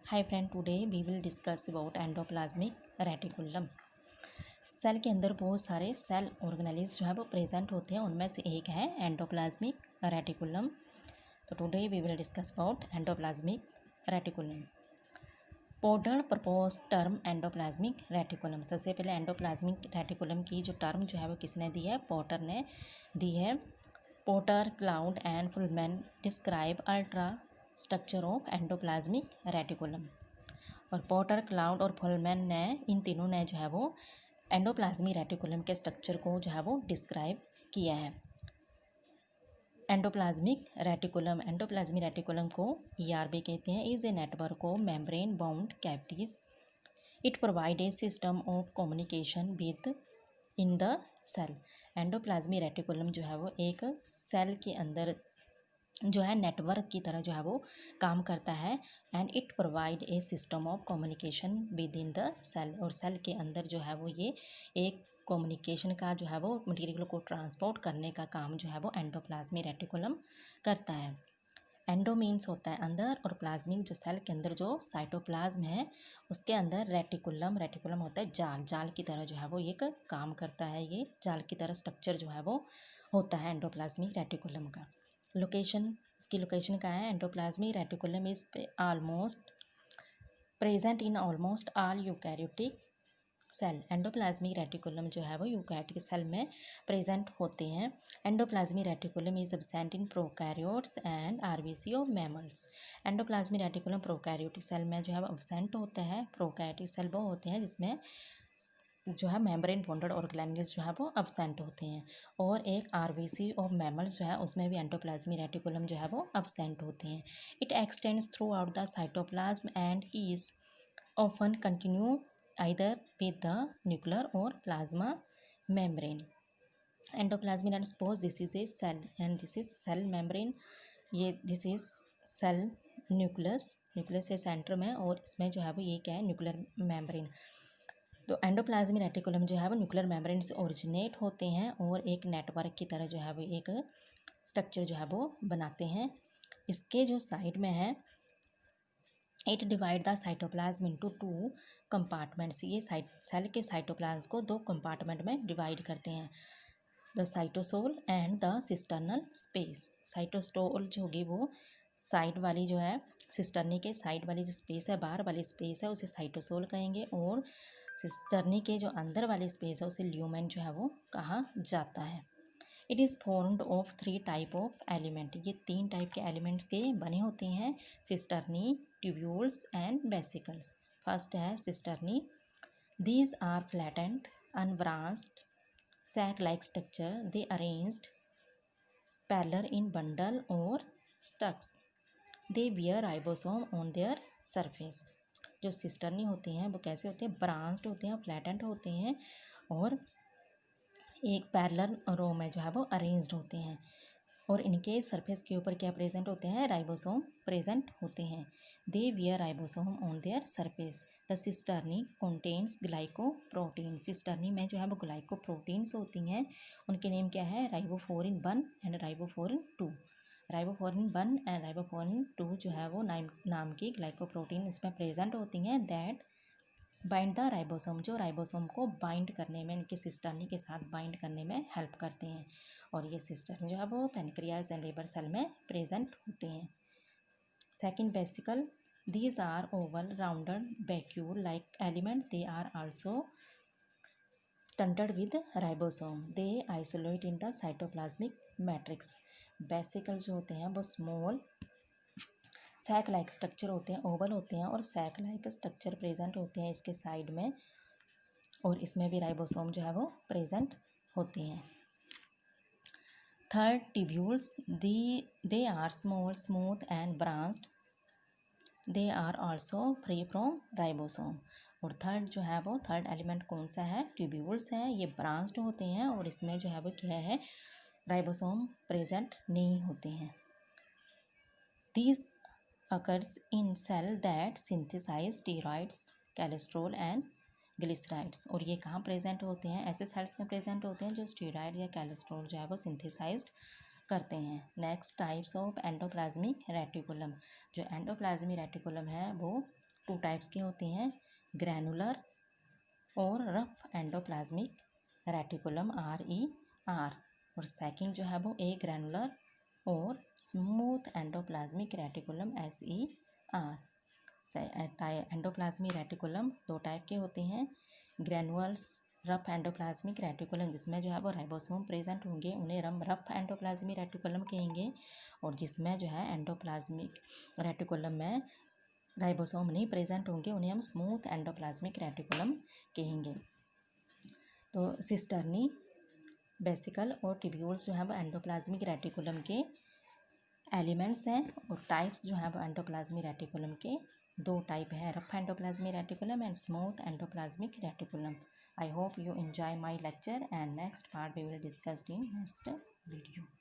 Hi friend, today we will discuss about endoplasmic reticulum. Cell के अंदर बहुत सारे सेल ऑर्गेनेल्स जो है वो प्रेजेंट होते हैं, उनमें से एक है एंडोप्लाज्मिक रेटिकुलम। तो today we will discuss about endoplasmic reticulum. Porter propose term endoplasmic reticulum. सबसे पहले एंडोप्लाज्मिक रेटिकुलम की जो टर्म जो है वो किसने दी है? पोर्टर ने दी है। Porter, Claude and Fullman describe ultra structure of endoplasmic reticulum. और पोर्टर, क्लाउड और फुलमैन ने, इन तीनों ने जो है वो एंडोप्लाज्मिक रेटिकुलम के स्ट्रक्चर को जो है वो डिस्क्राइब किया है। एंडोप्लाज्मिक रेटिकुलम को ईआरबी कहते हैं। Is a network of membrane bound cavities. It provide a system of communication with in the cell. Endoplasmic reticulum जो है वो एक सेल के अंदर जो है नेटवर्क की तरह जो है वो काम करता है। And it provide a system of communication with in the cell. और सेल के अंदर जो है वो ये एक कम्युनिकेशन का जो है वो मटेरियल को ट्रांसपोर्ट करने का काम जो है वो एंडोप्लाज्मिक रेटिकुलम करता है। एंडो मीन्स होता है अंदर, और प्लाज्मिक जो सेल के अंदर जो साइटोप्लाज्म है उसके अंदर रेटिकुलम होता है जाल की तरह जो है वो एक काम करता है। ये जाल की तरह स्ट्रक्चर जो है वो होता है एंडोप्लाज्मिक रेटिकुलम का। लोकेशन, इसकी लोकेशन कहाँ है? Endoplasmic reticulum is almost present in almost all eukaryotic cell. Endoplasmic reticulum जो है वो यूकैरियोटिक सेल में प्रेजेंट होते हैं। Endoplasmic reticulum is absent in prokaryotes and RBC of mammals. Endoplasmic reticulum prokaryotic cell में जो है वो एब्सेंट होता है। प्रोकैरियोटिक सेल वो होते हैं जिसमें जो है मेम्ब्रेन बॉन्डेड ऑर्गेनेल्स जो है वो एब्सेंट होते हैं। और एक आरबीसी ऑफ मैमल्स जो है उसमें भी एंडोप्लाज्मिक रेटिकुलम जो है वो एब्सेंट होते हैं। It extends through out the cytoplasm and is often continue either with the nuclear or plasma membrane. Endoplasmic, and suppose this is a cell and this is cell membrane. ये this is cell nucleus है centre में, और इसमें जो है वो ये क्या है? Nuclear membrane. तो एंडोप्लाज्मिक रेटिकुलम जो है वो न्यूक्लियर मेम्ब्रेन से ओरिजिनेट होते हैं और एक नेटवर्क की तरह जो है वो एक स्ट्रक्चर जो है वो बनाते हैं। इसके जो साइड में है, it divide the cytoplasm into two compartments. ये सेल के साइटोप्लाज्म को दो कंपार्टमेंट में डिवाइड करते हैं, the cytosol and the cisternal space. Cytosol जो होगी वो साइड वाली जो है, सिस्टर्नी के साइड वाली जो स्पेस है, बाहर वाली स्पेस है, उसे साइटोसोल कहेंगे। और सिस्टर्नी के जो अंदर वाली स्पेस है उसे ल्यूमेन जो है वो कहा जाता है। It is formed of 3 type of element. ये 3 टाइप के एलिमेंट्स के बने होते हैं, cisternae, tubules and vesicles. First है cisternae. These are flattened unbranched sac like structure. They arranged parallel in bundle or stacks. They bear ribosome on their surface. जो cisternae होते हैं वो कैसे होते हैं? ब्रांच्ड होते हैं, फ्लैटेंड होते हैं, और एक पैरेलल रो में जो है वो अरेंज्ड होते हैं। और इनके सरफेस के ऊपर क्या प्रेजेंट होते हैं? राइबोसोम प्रेजेंट होते हैं। They wear ribosome on their surface. The cisternae contains glycoprotein. Cisternae में जो है वो ग्लाइकोप्रोटीन्स होती हैं। उनके नेम क्या है? Ribophorin 1 and ribophorin 2। Ribophorin 1 and ribophorin 2 जो है वो नाम की ग्लाइकोप्रोटीन इसमें प्रेजेंट होती हैं, दैट बाइंड द राइबोसोम, जो राइबोसोम को बाइंड करने में, इनके सिस्टर्नी के साथ बाइंड करने में हेल्प करते हैं। और ये सिस्टर्नी जो है वो पेनक्रियाज एंड लिवर सेल में प्रेजेंट होते हैं। Second vesicle, these are oval rounded vacuole like element. They are also stunted with ribosome. They isolate in the cytoplasmic matrix. Vesicle जो होते हैं वो स्मॉल सैक लाइक स्ट्रक्चर होते हैं, Oval होते हैं, और सैक लाइक स्ट्रक्चर प्रेजेंट होते हैं इसके साइड में, और इसमें भी राइबोसोम जो है वो प्रेजेंट होते हैं। Third, tubules. They are small, smooth and branched. They are also free from ribosome. और थर्ड जो है वो, थर्ड एलिमेंट कौन सा है? ट्यूब्यूल्स है। ये ब्रांच्ड होते हैं और इसमें जो है वो क्या है? राइबोसोम प्रेजेंट नहीं होते हैं। These occurs in cell that synthesize steroids, cholesterol and glycerides. और ये कहाँ प्रेजेंट होते हैं? ऐसे सेल्स में प्रेजेंट होते हैं जो स्टीरॉयड या कोलेस्ट्रॉल जो है वो सिंथेसाइज्ड करते हैं। Next types of endoplasmic reticulum. जो एंडोप्लाज्मिक रेटिकुलम है वो टू टाइप्स के होते हैं, ग्रैनुलर और रफ एंडोप्लाज्मिक रेटिकुलम RER, और सेकंड जो है वो ए ग्रैनुलर और smooth endoplasmic reticulum SER। Endoplasmic reticulum दो टाइप के होते हैं, ग्रैनुअल्स रफ एंडोप्लाज्मिक रेटिकुलम जिसमें जो है वो राइबोसोम प्रेजेंट होंगे उन्हें रफ एंडोप्लाज्मिक रेटिकुलम कहेंगे, और जिसमें जो है एंडोप्लाज्मिक रेटिकुलम में राइबोसोम नहीं प्रेजेंट होंगे उन्हें हम स्मूथ एंडोप्लाज्मिक रेटिकुलम कहेंगे। तो सिस्टर्नी, वेसिकल और ट्यूब्यूल्स जो है वो एंडोप्लाज्मिक रेटिकुलम के एलिमेंट्स हैं, और टाइप्स जो है वो एंडोप्लाज्मिक रेटिकुलम के दो टाइप है, rough endoplasmic reticulum and smooth endoplasmic reticulum. I hope you enjoy my lecture, and next part we will discuss in next video.